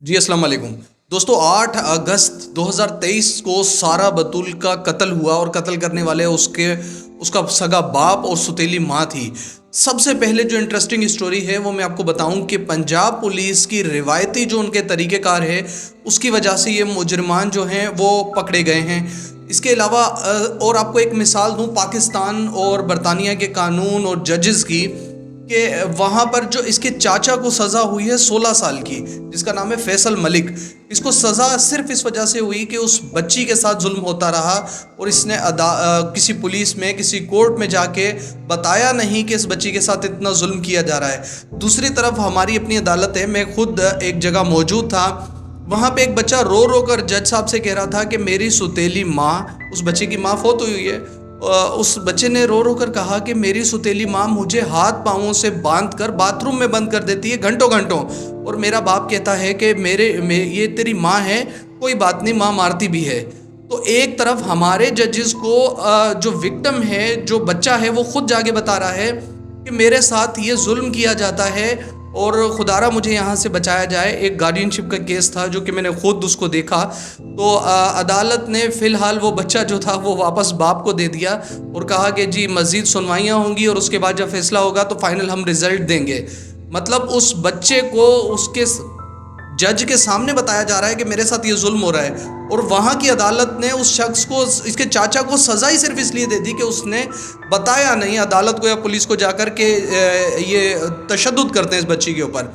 جی السلام علیکم دوستو 8 اگست 2023 کو سارہ بتول کا قتل ہوا اور قتل کرنے والے اس کا سگا باپ اور ستیلی ماں تھی۔ سب سے پہلے جو انٹرسٹنگ اسٹوری ہے وہ میں آپ کو بتاؤں کہ پنجاب پولیس کی روایتی جو ان کے طریقہ کار ہے اس کی وجہ سے یہ مجرمان جو ہیں وہ پکڑے گئے ہیں۔ اس کے علاوہ اور آپ کو ایک مثال دوں پاکستان اور برطانیہ کے قانون اور ججز کی، کہ وہاں پر جو اس کے چاچا کو سزا ہوئی ہے 16 سال کی، جس کا نام ہے فیصل ملک۔ اس کو سزا صرف اس وجہ سے ہوئی کہ اس بچی کے ساتھ ظلم ہوتا رہا اور اس نے کسی پولیس میں کسی کورٹ میں جا کے بتایا نہیں کہ اس بچی کے ساتھ اتنا ظلم کیا جا رہا ہے۔ دوسری طرف ہماری اپنی عدالت ہے، میں خود ایک جگہ موجود تھا، وہاں پہ ایک بچہ رو رو کر جج صاحب سے کہہ رہا تھا کہ میری ستیلی ماں، اس بچے کی ماں فوت ہوئی ہے، اس بچے نے رو رو کر کہا کہ میری ستیلی ماں مجھے ہاتھ پاؤں سے باندھ کر باتھ روم میں بند کر دیتی ہے گھنٹوں گھنٹوں، اور میرا باپ کہتا ہے کہ یہ تیری ماں ہے، کوئی بات نہیں، ماں مارتی بھی ہے۔ تو ایک طرف ہمارے ججز کو جو وکٹم ہے، جو بچہ ہے، وہ خود جا کے بتا رہا ہے کہ میرے ساتھ یہ ظلم کیا جاتا ہے اور خدا را مجھے یہاں سے بچایا جائے۔ ایک گارڈین شپ کا کیس تھا جو کہ میں نے خود اس کو دیکھا، تو عدالت نے فی الحال وہ بچہ جو تھا وہ واپس باپ کو دے دیا اور کہا کہ جی مزید سنوائیاں ہوں گی اور اس کے بعد جب فیصلہ ہوگا تو فائنل ہم رزلٹ دیں گے۔ مطلب اس بچے کو اس کے جج کے سامنے بتایا جا رہا ہے کہ میرے ساتھ یہ ظلم ہو رہا ہے، اور وہاں کی عدالت نے اس شخص کو، اس کے چاچا کو سزا ہی صرف اس لیے دے دی کہ اس نے بتایا نہیں عدالت کو یا پولیس کو جا کر کہ یہ تشدد کرتے ہیں اس بچی کے اوپر۔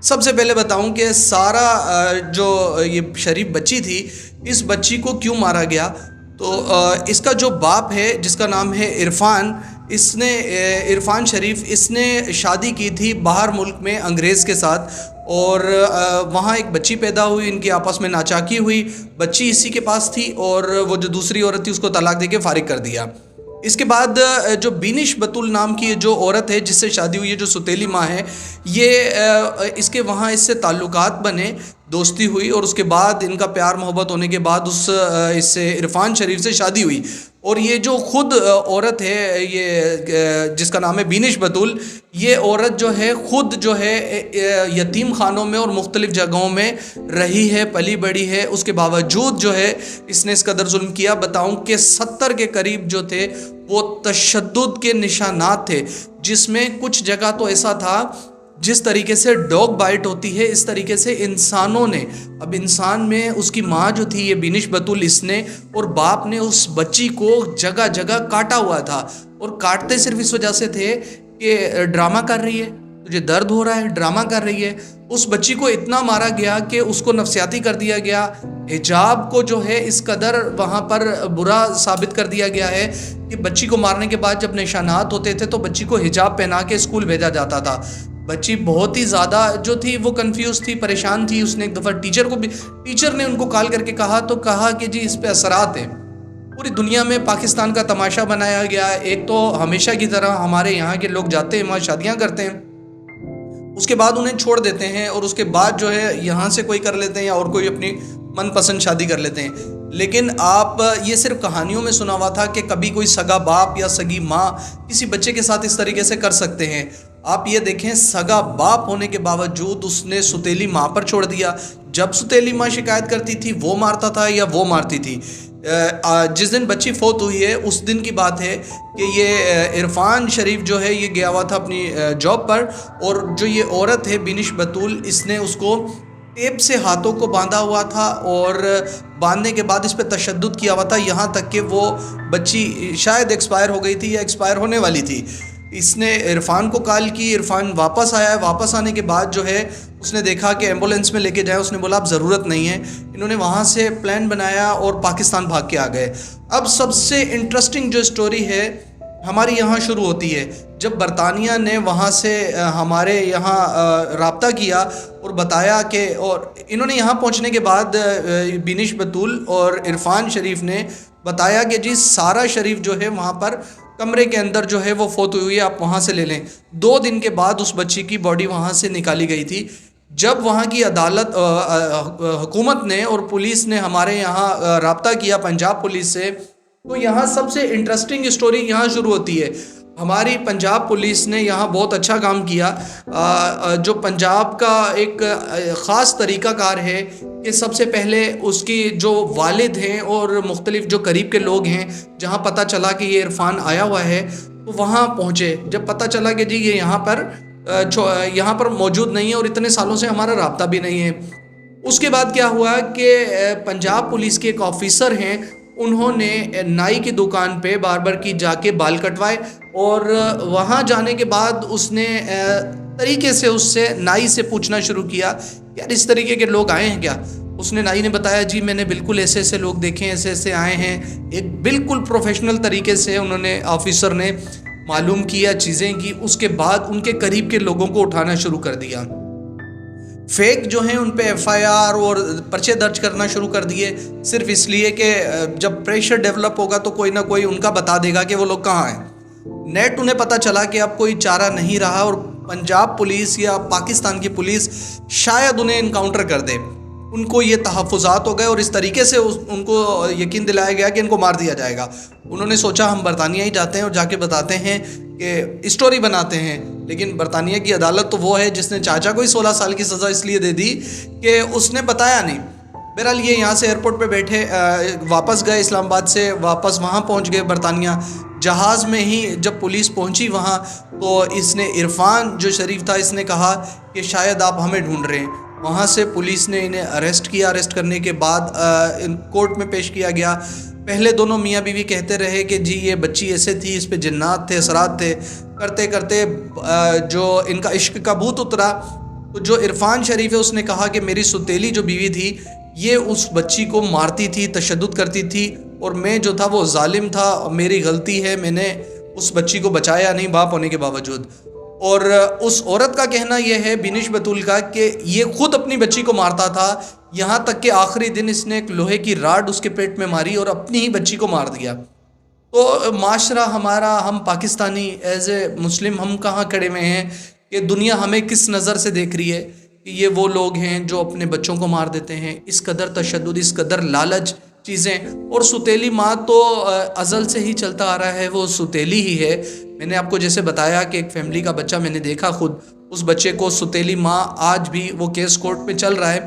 سب سے پہلے بتاؤں کہ سارا جو یہ شریف بچی تھی، اس بچی کو کیوں مارا گیا؟ تو اس کا جو باپ ہے جس کا نام ہے عرفان، عرفان شریف، اس نے شادی کی تھی باہر ملک میں انگریز کے ساتھ، اور وہاں ایک بچی پیدا ہوئی، ان کی آپس میں ناچاکی ہوئی، بچی اسی کے پاس تھی اور وہ جو دوسری عورت تھی اس کو طلاق دے کے فارغ کر دیا۔ اس کے بعد جو بینش بتول نام کی جو عورت ہے جس سے شادی ہوئی ہے، جو ستیلی ماں ہے، یہ اس کے وہاں اس سے تعلقات بنے، دوستی ہوئی، اور اس کے بعد ان کا پیار محبت ہونے کے بعد اس سے عرفان شریف سے شادی ہوئی۔ اور یہ جو خود عورت ہے، یہ جس کا نام ہے بینش بتول، یہ عورت جو ہے خود جو ہے یتیم خانوں میں اور مختلف جگہوں میں رہی ہے، پلی بڑھی ہے، اس کے باوجود جو ہے اس نے اس قدر ظلم کیا۔ بتاؤں کہ 70 کے قریب جو تھے وہ تشدد کے نشانات تھے، جس میں کچھ جگہ تو ایسا تھا جس طریقے سے ڈاگ بائٹ ہوتی ہے اس طریقے سے انسانوں نے، اب انسان میں اس کی ماں جو تھی یہ بینش بتول، اس نے اور باپ نے اس بچی کو جگہ جگہ کاٹا ہوا تھا، اور کاٹتے صرف اس وجہ سے تھے کہ ڈرامہ کر رہی ہے، تجھے درد ہو رہا ہے، ڈرامہ کر رہی ہے۔ اس بچی کو اتنا مارا گیا کہ اس کو نفسیاتی کر دیا گیا، حجاب کو جو ہے اس قدر وہاں پر برا ثابت کر دیا گیا ہے کہ بچی کو مارنے کے بعد جب نشانات ہوتے تھے تو بچی کو حجاب پہنا کے اسکول بھیجا جاتا تھا۔ بچی بہت ہی زیادہ جو تھی وہ کنفیوز تھی، پریشان تھی۔ اس نے ایک دفعہ ٹیچر نے ان کو کال کر کے کہا کہ جی اس پہ اثرات ہیں۔ پوری دنیا میں پاکستان کا تماشا بنایا گیا۔ ایک تو ہمیشہ کی طرح ہمارے یہاں کے لوگ جاتے ہیں، وہاں شادیاں کرتے ہیں، اس کے بعد انہیں چھوڑ دیتے ہیں، اور اس کے بعد جو ہے یہاں سے کوئی کر لیتے ہیں یا اور کوئی اپنی من پسند شادی کر لیتے ہیں۔ لیکن آپ یہ صرف کہانیوں میں سنا ہوا تھا کہ کبھی کوئی سگا باپ یا سگی ماں کسی بچے کے ساتھ اس طریقے سے کر سکتے ہیں۔ آپ یہ دیکھیں، سگا باپ ہونے کے باوجود اس نے ستیلی ماں پر چھوڑ دیا۔ جب ستیلی ماں شکایت کرتی تھی وہ مارتا تھا یا وہ مارتی تھی۔ جس دن بچی فوت ہوئی ہے اس دن کی بات ہے کہ یہ عرفان شریف جو ہے یہ گیا ہوا تھا اپنی جاب پر، اور جو یہ عورت ہے بینش بتول، اس نے اس کو ٹیپ سے ہاتھوں کو باندھا ہوا تھا اور باندھنے کے بعد اس پہ تشدد کیا ہوا تھا، یہاں تک کہ وہ بچی شاید ایکسپائر ہو گئی تھی یا ایکسپائر ہونے والی تھی۔ اس نے عرفان کو کال کی، عرفان واپس آیا ہے، واپس آنے کے بعد جو ہے اس نے دیکھا کہ ایمبولینس میں لے کے جائے، اس نے بولا اب ضرورت نہیں ہے۔ انہوں نے وہاں سے پلان بنایا اور پاکستان بھاگ کے آ گئے۔ اب سب سے انٹرسٹنگ جو سٹوری ہے ہماری یہاں شروع ہوتی ہے جب برطانیہ نے وہاں سے ہمارے یہاں رابطہ کیا اور بتایا کہ، اور انہوں نے یہاں پہنچنے کے بعد بینش بتول اور عرفان شریف نے بتایا کہ جی سارہ شریف جو ہے وہاں پر کمرے کے اندر جو ہے وہ فوت ہوئی ہے، آپ وہاں سے لے لیں۔ 2 دن کے بعد اس بچی کی باڈی وہاں سے نکالی گئی تھی۔ جب وہاں کی عدالت، حکومت نے اور پولیس نے ہمارے یہاں رابطہ کیا پنجاب پولیس سے، تو یہاں سب سے انٹرسٹنگ اسٹوری یہاں شروع ہوتی ہے۔ ہماری پنجاب پولیس نے یہاں بہت اچھا کام کیا. جو پنجاب کا ایک خاص طریقہ کار ہے کہ سب سے پہلے اس کی جو والد ہیں اور مختلف جو قریب کے لوگ ہیں، جہاں پتہ چلا کہ یہ عرفان آیا ہوا ہے تو وہاں پہنچے. جب پتہ چلا کہ جی یہ یہاں پر موجود نہیں ہے اور اتنے سالوں سے ہمارا رابطہ بھی نہیں ہے، اس کے بعد کیا ہوا کہ پنجاب پولیس کے ایک آفیسر ہیں، انہوں نے نائی کی دکان پہ باربر کی جا کے بال کٹوائے، اور وہاں جانے کے بعد اس نے طریقے سے اس سے نائی سے پوچھنا شروع کیا کہ یار اس طریقے کے لوگ آئے ہیں کیا. اس نے نائی نے بتایا جی میں نے بالکل ایسے ایسے لوگ دیکھے ہیں، ایسے ایسے آئے ہیں. ایک بالکل پروفیشنل طریقے سے انہوں نے آفیسر نے معلوم کیا، چیزیں کی. اس کے بعد ان کے قریب کے لوگوں کو اٹھانا شروع کر دیا. فیک جو ہیں ان پہ ایف آئی آر اور پرچے درج کرنا شروع کر دیے، صرف اس لیے کہ جب پریشر ڈیولپ ہوگا تو کوئی نہ کوئی ان کا بتا دے گا کہ وہ لوگ کہاں ہیں. نیٹ انہیں پتہ چلا کہ اب کوئی چارہ نہیں رہا اور پنجاب پولیس یا پاکستان کی پولیس شاید انہیں انکاؤنٹر کر دے. ان کو یہ تحفظات ہو گئے اور اس طریقے سے ان کو یقین دلایا گیا کہ ان کو مار دیا جائے گا. انہوں نے سوچا ہم برطانیہ ہی جاتے ہیں اور جا کے بتاتے ہیں کہ اسٹوری بناتے ہیں. لیکن برطانیہ کی عدالت تو وہ ہے جس نے چاچا کو ہی 16 سال کی سزا اس لیے دے دی کہ اس نے بتایا نہیں. بہرحال یہ یہاں سے ایئرپورٹ پہ بیٹھے واپس گئے، اسلام آباد سے واپس وہاں پہنچ گئے برطانیہ. جہاز میں ہی جب پولیس پہنچی وہاں تو اس نے عرفان جو شریف تھا اس نے کہا کہ شاید آپ ہمیں ڈھونڈ رہے ہیں. وہاں سے پولیس نے انہیں اریسٹ کیا. اریسٹ کرنے کے بعد کورٹ میں پیش کیا گیا. پہلے دونوں میاں بیوی کہتے رہے کہ جی یہ بچی ایسے تھی، اس پہ جنات تھے، اثرات تھے. کرتے کرتے جو ان کا عشق کا بھوت اترا تو جو عرفان شریف ہے اس نے کہا کہ میری ستیلی جو بیوی تھی یہ اس بچی کو مارتی تھی، تشدد کرتی تھی، اور میں جو تھا وہ ظالم تھا، میری غلطی ہے، میں نے اس بچی کو بچایا نہیں باپ ہونے کے باوجود. اور اس عورت کا کہنا یہ ہے بینش بتول کا کہ یہ خود اپنی بچی کو مارتا تھا، یہاں تک کہ آخری دن اس نے ایک لوہے کی راڈ اس کے پیٹ میں ماری اور اپنی ہی بچی کو مار دیا. تو معاشرہ ہمارا، ہم پاکستانی ایز اے مسلم ہم کہاں کھڑے ہوئے ہیں کہ دنیا ہمیں کس نظر سے دیکھ رہی ہے کہ یہ وہ لوگ ہیں جو اپنے بچوں کو مار دیتے ہیں. اس قدر تشدد، اس قدر لالچ چیزیں. اور ستیلی ماں تو ازل سے ہی چلتا آ رہا ہے، وہ ستیلی ہی ہے. میں نے آپ کو جیسے بتایا کہ ایک فیملی کا بچہ میں نے دیکھا خود، اس بچے کو ستیلی ماں، آج بھی وہ کیس کورٹ میں چل رہا ہے،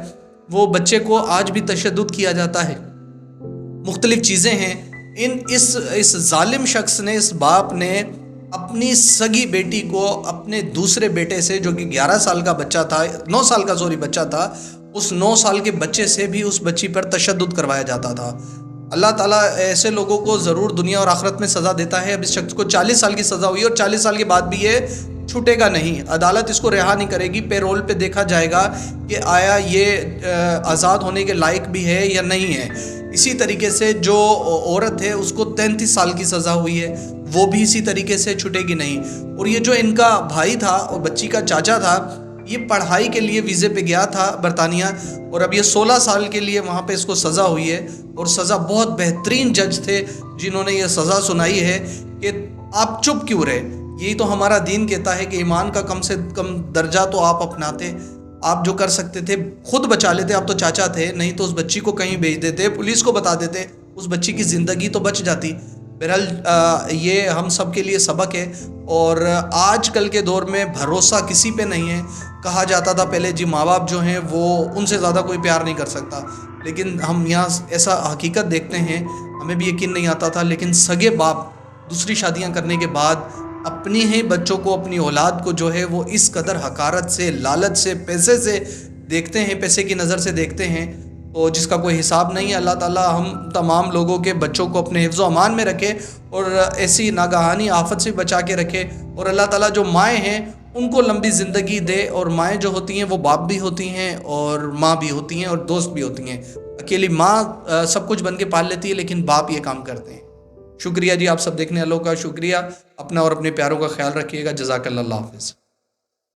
وہ بچے کو آج بھی تشدد کیا جاتا ہے. مختلف چیزیں ہیں. اس ظالم شخص نے، اس باپ نے اپنی سگی بیٹی کو اپنے دوسرے بیٹے سے جو کہ 11 سال کا بچہ تھا، 9 سال کا بچہ تھا، اس 9 سال کے بچے سے بھی اس بچی پر تشدد کروایا جاتا تھا. اللہ تعالیٰ ایسے لوگوں کو ضرور دنیا اور آخرت میں سزا دیتا ہے. اب اس شخص کو 40 سال کی سزا ہوئی اور 40 سال کے بعد بھی یہ چھوٹے گا نہیں. عدالت اس کو رہا نہیں کرے گی. پے رول پہ دیکھا جائے گا کہ آیا یہ آزاد ہونے کے لائق بھی ہے یا نہیں ہے. اسی طریقے سے جو عورت ہے اس کو 33 سال کی سزا ہوئی ہے، وہ بھی اسی طریقے سے چھٹے گی نہیں. اور یہ جو ان کا بھائی تھا اور بچی کا چاچا تھا، یہ پڑھائی کے لیے ویزے پہ گیا تھا برطانیہ، اور اب یہ 16 سال کے لیے وہاں پہ اس کو سزا ہوئی ہے. اور سزا بہت بہترین جج تھے جنہوں نے یہ سزا سنائی ہے کہ آپ چپ کیوں رہے. یہی تو ہمارا دین کہتا ہے کہ ایمان کا کم سے کم درجہ تو آپ اپناتے. آپ جو کر سکتے تھے خود بچا لیتے. آپ تو چاچا تھے، نہیں تو اس بچی کو کہیں بھیج دیتے، پولیس کو بتا دیتے، اس بچی کی زندگی تو بچ جاتی. بہرحال یہ ہم سب کے لیے سبق ہے. اور آج کل کے دور میں بھروسہ کسی پہ نہیں ہے. کہا جاتا تھا پہلے جی ماں باپ جو ہیں وہ ان سے زیادہ کوئی پیار نہیں کر سکتا، لیکن ہم یہاں ایسا حقیقت دیکھتے ہیں، ہمیں بھی یقین نہیں آتا تھا، لیکن سگے باپ دوسری شادیاں کرنے کے بعد اپنی ہی بچوں کو، اپنی اولاد کو جو ہے وہ اس قدر حقارت سے، لالچ سے، پیسے سے دیکھتے ہیں، پیسے کی نظر سے دیکھتے ہیں، تو جس کا کوئی حساب نہیں ہے. اللہ تعالیٰ ہم تمام لوگوں کے بچوں کو اپنے حفظ و امان میں رکھے اور ایسی ناگہانی آفت سے بچا کے رکھے. اور اللہ تعالیٰ جو مائیں ہیں ان کو لمبی زندگی دے. اور مائیں جو ہوتی ہیں وہ باپ بھی ہوتی ہیں اور ماں بھی ہوتی ہیں اور دوست بھی ہوتی ہیں. اکیلی ماں سب کچھ بن کے پال لیتی ہے، لیکن باپ یہ کام کرتے ہیں. شکریہ جی آپ سب دیکھنے والوں کا، شکریہ. اپنا اور اپنے پیاروں کا خیال رکھیے گا. جزاک اللہ. اللہ حافظ.